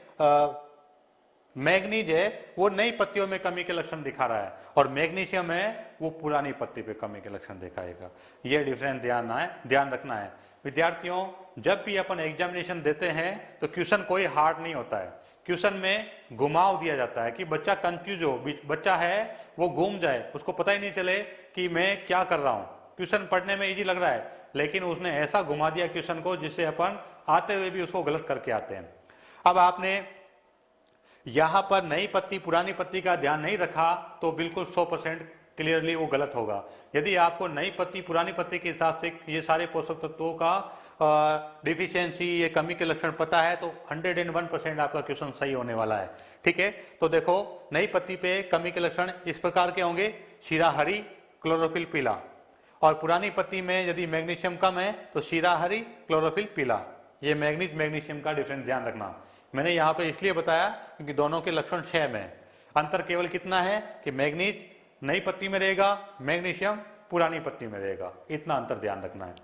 मैग्नीज है वो नई पत्तियों में कमी के लक्षण दिखा रहा है, और मैग्नीशियम है वो पुरानी पत्ती पे कमी के लक्षण दिखाएगा। ये डिफरेंस ध्यान रखना है विद्यार्थियों। जब भी अपन एग्जामिनेशन देते हैं तो क्वेश्चन कोई हार्ड नहीं होता है, क्वेश्चन में घुमाव दिया जाता है कि बच्चा कंफ्यूज हो, बच्चा है वो घूम जाए, उसको पता ही नहीं चले कि मैं क्या कर रहा हूं। क्वेश्चन पढ़ने में इजी लग रहा है लेकिन उसने ऐसा घुमा दिया क्वेश्चन को जिससे अपन आते हुए भी उसको गलत करके आते हैं। अब आपने यहां पर नई पत्ती पुरानी पत्ती का ध्यान नहीं रखा तो बिल्कुल 100% क्लियरली वो गलत होगा। यदि आपको नई पत्ती पुरानी पत्ती के हिसाब से ये सारे पोषक तत्वों का डिफिशियंसी ये कमी के लक्षण पता है तो 101% आपका क्वेश्चन सही होने वाला है। ठीक है, तो देखो नई पत्ती पे कमी के लक्षण इस प्रकार के होंगे, शीरा हरी, क्लोरोफिल पीला, और पुरानी पत्ती में यदि मैग्नीशियम कम है तो शीरा हरी, क्लोरोफिल पीला। ये मैग्नीज मैग्नीशियम का डिफरेंस ध्यान रखना। मैंने यहाँ पे इसलिए बताया क्योंकि दोनों के लक्षण सेम है, अंतर केवल कितना है कि मैग्नीज नई पत्ती में रहेगा, मैग्नीशियम पुरानी पत्ती में रहेगा, इतना अंतर ध्यान रखना है।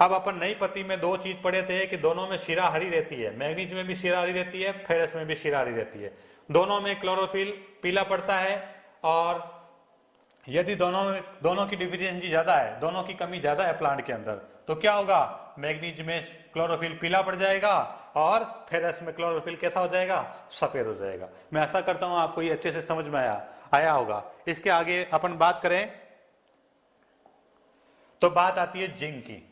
अब अपन नई पत्ती में दो चीज पढ़े थे कि दोनों में शीरा हरी रहती है, मैग्नीज में भी शीरा हरी रहती है, फेरस में भी शीरा हरी रहती है। दोनों में क्लोरोफिल पीला पड़ता है, और यदि दोनों की डिफिशियंसी ज्यादा है, दोनों की कमी ज्यादा है प्लांट के अंदर, तो क्या होगा, मैग्नीज में क्लोरोफिल पीला पड़ जाएगा और फेरस में क्लोरोफिल कैसा हो जाएगा, सफेद हो जाएगा। मैं ऐसा करता हूं आपको ये अच्छे से समझ में आया होगा। इसके आगे अपन बात करें तो बात आती है जिंक की।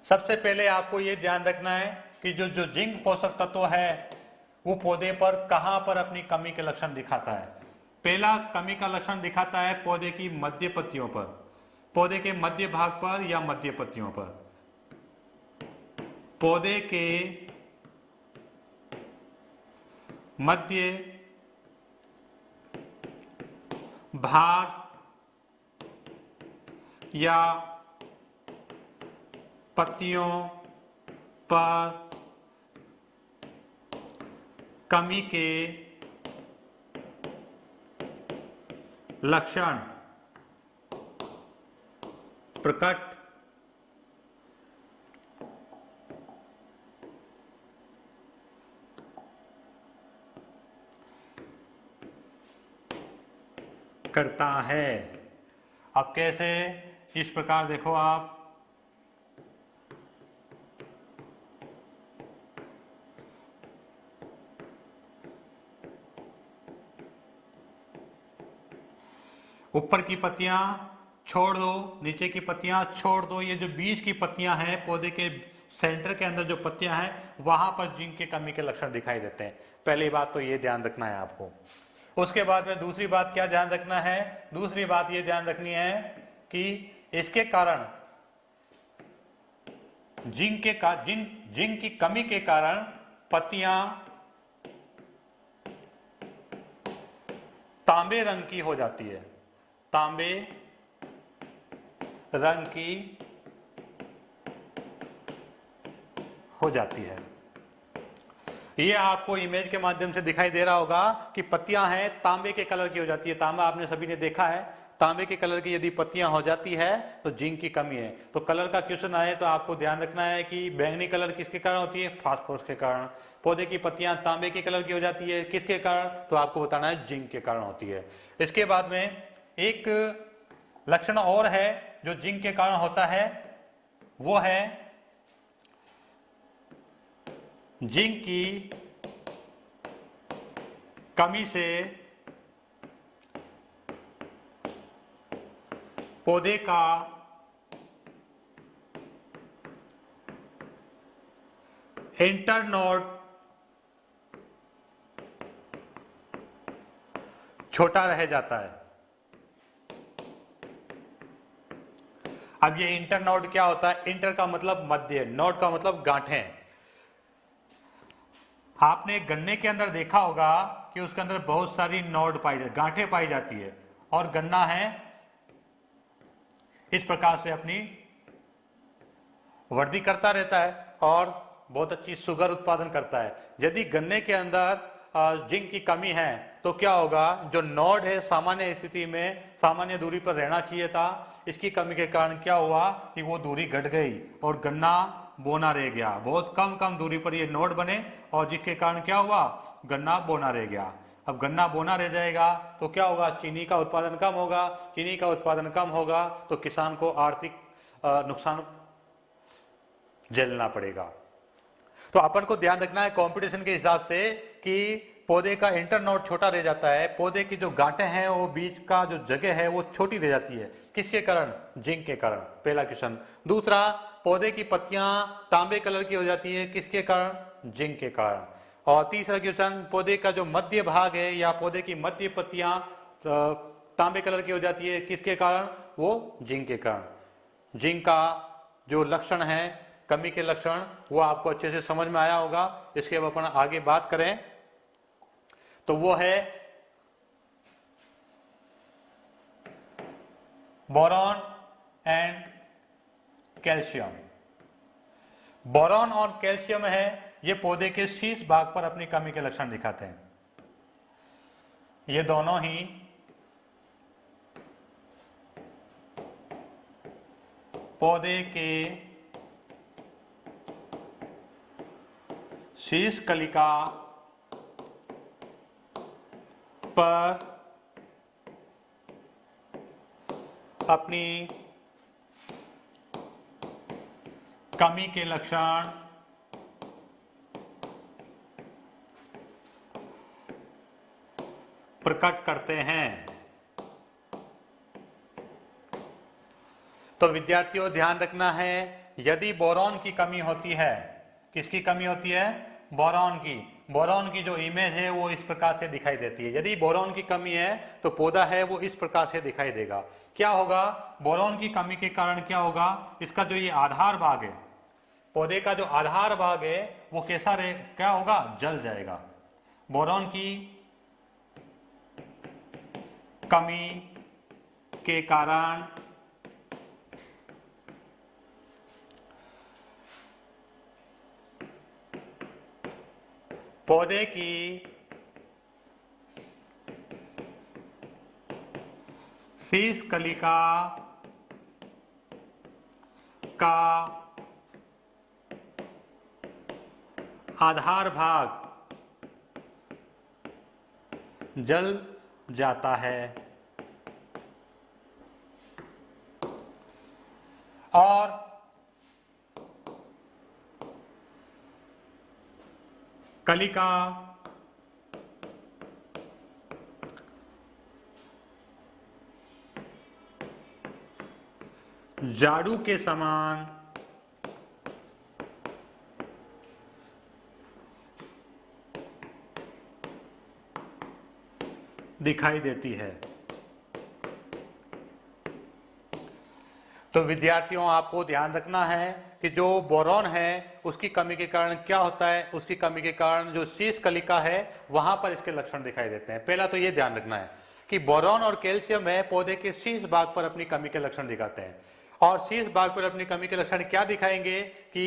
सबसे पहले आपको ये ध्यान रखना है कि जो जिंक पोषक तत्व है वो पौधे पर कहां पर अपनी कमी के लक्षण दिखाता है। पहला कमी का लक्षण दिखाता है पौधे की मध्य पत्तियों पर, पौधे के मध्य भाग पर या मध्य पत्तियों पर। पौधे के मध्य भाग या पत्तियों पर कमी के लक्षण प्रकट करता है। अब कैसे, इस प्रकार देखो आप, ऊपर की पत्तियां छोड़ दो, नीचे की पत्तियां छोड़ दो। ये जो बीच की पत्तियां हैं, पौधे के सेंटर के अंदर जो पत्तियां हैं, वहां पर जिंक के कमी के लक्षण दिखाई देते हैं। पहली बात तो ये ध्यान रखना है आपको। उसके बाद में दूसरी बात क्या ध्यान रखना है, दूसरी बात ये ध्यान रखनी है कि इसके कारण जिंक की कमी के कारण पत्तियां तांबे रंग की हो जाती है, तांबे रंग की हो जाती है। ये आपको इमेज के माध्यम से दिखाई दे रहा होगा कि पत्तियां हैं तांबे के कलर की हो जाती है। तांबा आपने सभी ने देखा है, तांबे के कलर की यदि पत्तियां हो जाती है तो जिंक की कमी है। तो कलर का क्वेश्चन आए तो आपको ध्यान रखना है कि बैंगनी कलर किसके कारण होती है, फास्फोरस के कारण। पौधे की पत्तियां तांबे के कलर की हो जाती है, किसके कारण, तो आपको बताना है जिंक के कारण होती है। इसके बाद में एक लक्षण और है जो जिंक के कारण होता है, वो है जिंक की कमी से पौधे का इंटरनोड छोटा रह जाता है। अब ये इंटरनोड क्या होता है? इंटर का मतलब मध्य, नोड का मतलब गांठें। आपने गन्ने के अंदर देखा होगा कि उसके अंदर बहुत सारी नोड पाई जाती, गांठें पाई जाती है, और गन्ना है इस प्रकार से अपनी वृद्धि करता रहता है और बहुत अच्छी शुगर उत्पादन करता है। यदि गन्ने के अंदर जिंक की कमी है तो क्या होगा? जो नोड है सामान्य स्थिति में सामान्य दूरी पर रहना चाहिए था, इसकी कमी के कारण क्या हुआ कि वो दूरी घट गई और गन्ना बोना रह गया। बहुत कम दूरी पर ये नोड बने और जिसके कारण क्या हुआ? गन्ना बोना रह गया। अब गन्ना बोना रह जाएगा तो क्या होगा? चीनी का उत्पादन कम होगा। चीनी का उत्पादन कम होगा तो किसान को आर्थिक नुकसान झेलना पड़ेगा। तो अपन को ध्यान रखना है कंपटीशन के हिसाब से कि पौधे का इंटरनोड छोटा रह जाता है, पौधे की जो गांठें हैं वो बीच का जो जगह है वो छोटी रह जाती है। किसके कारण? जिंक के कारण। पहला क्वेश्चन। दूसरा, पौधे की पत्तियां तांबे कलर की हो जाती है, किसके कारण? जिंक के कारण। और तीसरा क्वेश्चन, पौधे का जो मध्य भाग है या पौधे की मध्य पत्तियां तांबे कलर की हो जाती है, किसके कारण? वो जिंक के कारण। जिंक का जो लक्षण है, कमी के लक्षण, वो आपको अच्छे से समझ में आया होगा। इसके अब अपन आगे बात करें तो वो है बोरॉन एंड कैल्शियम। बोरॉन और कैल्शियम है, ये पौधे के शीर्ष भाग पर अपनी कमी के लक्षण दिखाते हैं। ये दोनों ही पौधे के शीर्ष कलिका पर अपनी कमी के लक्षण प्रकट करते हैं। तो विद्यार्थियों ध्यान रखना है, यदि बोरॉन की कमी होती है, किसकी कमी होती है? बोरॉन की। बोरॉन की जो इमेज है वो इस प्रकार से दिखाई देती है। यदि बोरॉन की कमी है तो पौधा है वो इस प्रकार से दिखाई देगा। क्या होगा? बोरॉन की कमी के कारण क्या होगा? इसका जो ये आधार भाग है, पौधे का जो आधार भाग है वो कैसा रहे, क्या होगा? जल जाएगा। बोरॉन की कमी के कारण पौधे की शीर्ष कलिका का आधार भाग जल जाता है और कलिका जाड़ू के समान दिखाई देती है। तो विद्यार्थियों आपको ध्यान रखना है कि जो बोरॉन है उसकी कमी के कारण क्या होता है? उसकी कमी के कारण जो शीर्ष कलिका है वहां पर इसके लक्षण दिखाई देते हैं। पहला तो ये ध्यान रखना है कि बोरॉन और कैल्शियम है पौधे के शीर्ष भाग पर अपनी कमी के लक्षण दिखाते हैं। और शीर्ष भाग पर अपनी कमी के लक्षण क्या दिखाएंगे कि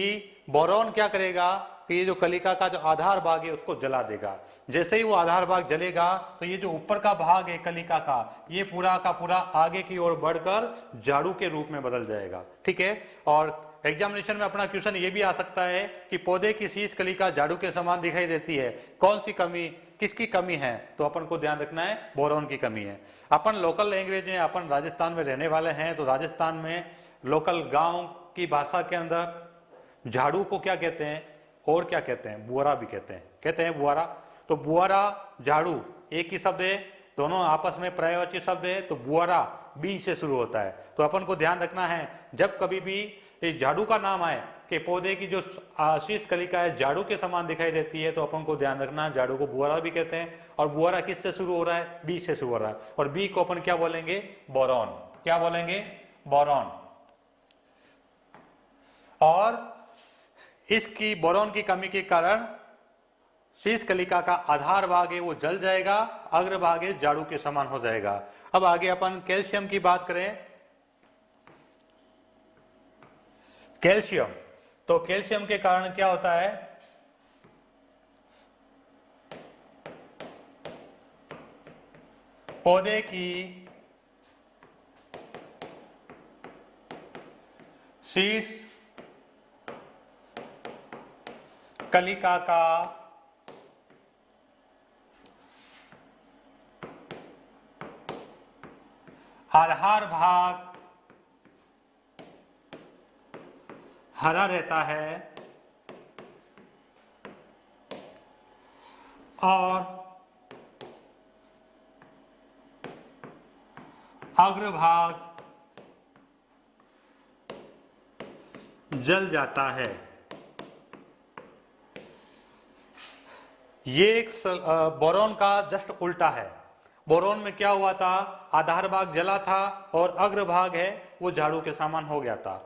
बोरॉन क्या करेगा कि ये जो कलिका का जो आधार भाग है उसको जला देगा। जैसे ही वो आधार भाग जलेगा तो ये जो ऊपर का भाग है कलिका का, ये पूरा का पूरा आगे की ओर बढ़कर झाड़ू के रूप में बदल जाएगा। ठीक है। और एग्जामिनेशन में अपना क्वेश्चन ये भी आ सकता है कि पौधे की शीर्ष कलिका झाड़ू के समान दिखाई देती है, कौन सी कमी, किसकी कमी है? तो अपन को ध्यान रखना है बोरॉन की कमी है। अपन लोकल लैंग्वेज में, अपन राजस्थान में रहने वाले हैं तो राजस्थान में लोकल गांव की भाषा के अंदर झाड़ू को क्या कहते हैं और क्या कहते हैं? बुआरा भी कहते हैं। कहते हैं बुआरा। तो बुआरा झाड़ू एक ही शब्द है, दोनों आपस में पर्यायवाची शब्द है, तो बुआरा बी से शुरू होता है। तो अपन को ध्यान रखना है जब कभी भी झाड़ू का नाम आए कि पौधे की जो शीर्ष कलिका है झाड़ू के समान दिखाई देती है, तो अपन को ध्यान रखना झाड़ू को बुआरा भी कहते हैं। और बुआरा किससे शुरू हो रहा है? बी से शुरू हो रहा है। और बी को अपन क्या बोलेंगे? बोरॉन। क्या बोलेंगे? बोरॉन। और इसकी बोरॉन की कमी के कारण शीर्ष कलिका का आधार भाग है वो जल जाएगा, अग्र भाग है झाड़ू के समान हो जाएगा। अब आगे अपन कैल्शियम की बात करें। कैल्शियम, तो कैल्शियम के कारण क्या होता है? पौधे की शीर्ष कलिका का आधार भाग हरा रहता है और अग्रभाग जल जाता है। ये एक बोरॉन का जस्ट उल्टा है। बोरॉन में क्या हुआ था? आधार भाग जला था और अग्रभाग है वो झाड़ू के समान हो गया था।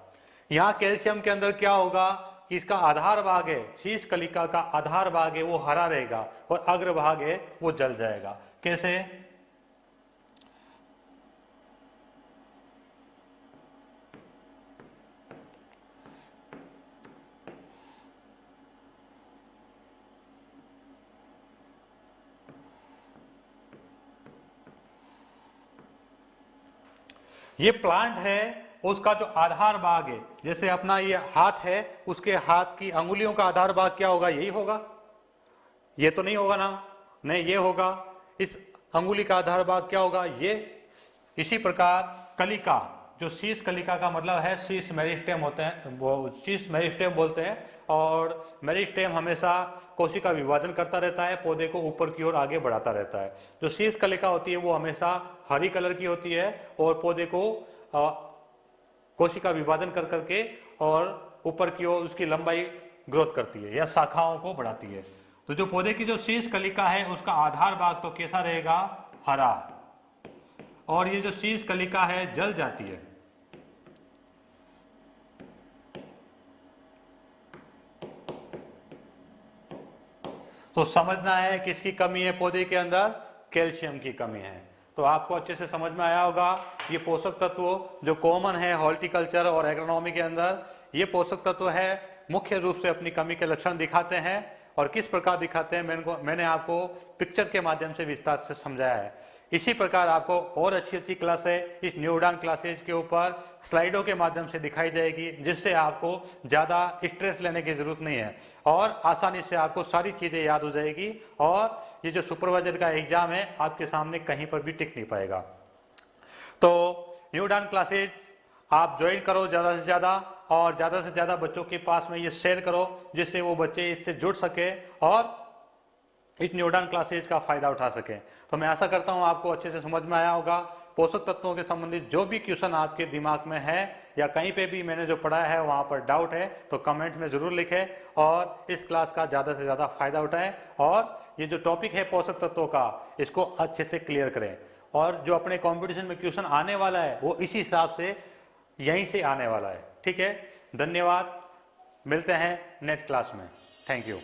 यहाँ कैल्शियम के अंदर क्या होगा कि इसका आधार भाग है, शीर्ष कलिका का आधार भाग है वो हरा रहेगा और अग्रभाग है वो जल जाएगा। कैसे? ये प्लांट है, उसका जो आधार भाग है, जैसे अपना ये हाथ है, उसके हाथ की अंगुलियों का आधार भाग क्या होगा? यही होगा। ये तो नहीं होगा ना? नहीं, ये होगा। इस अंगुली का आधार भाग क्या होगा? ये। इसी प्रकार कलिका, जो शीर्ष कलिका का मतलब है शीर्ष मेरिस्टेम होते हैं, वो शीर्ष मेरिस्टेम बोलते हैं। और मेरिस्टेम हमेशा कोशिका विभाजन करता रहता है, पौधे को ऊपर की ओर आगे बढ़ाता रहता है। जो शीर्ष कलिका होती है वो हमेशा हरी कलर की होती है और पौधे को कोशिका विभाजन कर करके और ऊपर की ओर उसकी लंबाई ग्रोथ करती है या शाखाओं को बढ़ाती है। तो जो पौधे की जो शीर्ष कलिका है उसका आधार भाग तो कैसा रहेगा? हरा। और ये जो शीर्ष कलिका है जल जाती है। तो समझना है किसकी कमी है पौधे के अंदर? कैल्शियम की कमी है। तो आपको अच्छे से समझ में आया होगा ये पोषक तत्व जो कॉमन है हॉर्टिकल्चर और एग्रोनॉमी के अंदर, ये पोषक तत्व है मुख्य रूप से अपनी कमी के लक्षण दिखाते हैं। और किस प्रकार दिखाते हैं मैंने आपको पिक्चर के माध्यम से विस्तार से समझाया है। इसी प्रकार आपको और अच्छी अच्छी क्लासें इस न्यू उड़ान क्लासेज के ऊपर स्लाइडों के माध्यम से दिखाई जाएगी, जिससे आपको ज़्यादा स्ट्रेस लेने की ज़रूरत नहीं है और आसानी से आपको सारी चीज़ें याद हो जाएगी। और ये जो सुपरवाइजर का एग्जाम है आपके सामने कहीं पर भी टिक नहीं पाएगा। तो न्यू उड़ान क्लासेज आप ज्वाइन करो ज़्यादा से ज़्यादा, और ज़्यादा से ज़्यादा बच्चों के पास में ये शेयर करो जिससे वो बच्चे इससे जुड़ सके और इस न्यू उड़ान क्लासेज का फायदा उठा सकें। तो मैं आशा करता हूँ आपको अच्छे से समझ में आया होगा। पोषक तत्वों के संबंधित जो भी क्वेश्चन आपके दिमाग में है या कहीं पे भी मैंने जो पढ़ा है वहाँ पर डाउट है तो कमेंट में ज़रूर लिखें और इस क्लास का ज़्यादा से ज़्यादा फायदा उठाएं। और ये जो टॉपिक है पोषक तत्वों का, इसको अच्छे से क्लियर करें। और जो अपने कॉम्पिटिशन में क्वेश्चन आने वाला है वो इसी हिसाब से यहीं से आने वाला है। ठीक है, धन्यवाद। मिलते हैं नेक्स्ट क्लास में। Thank you.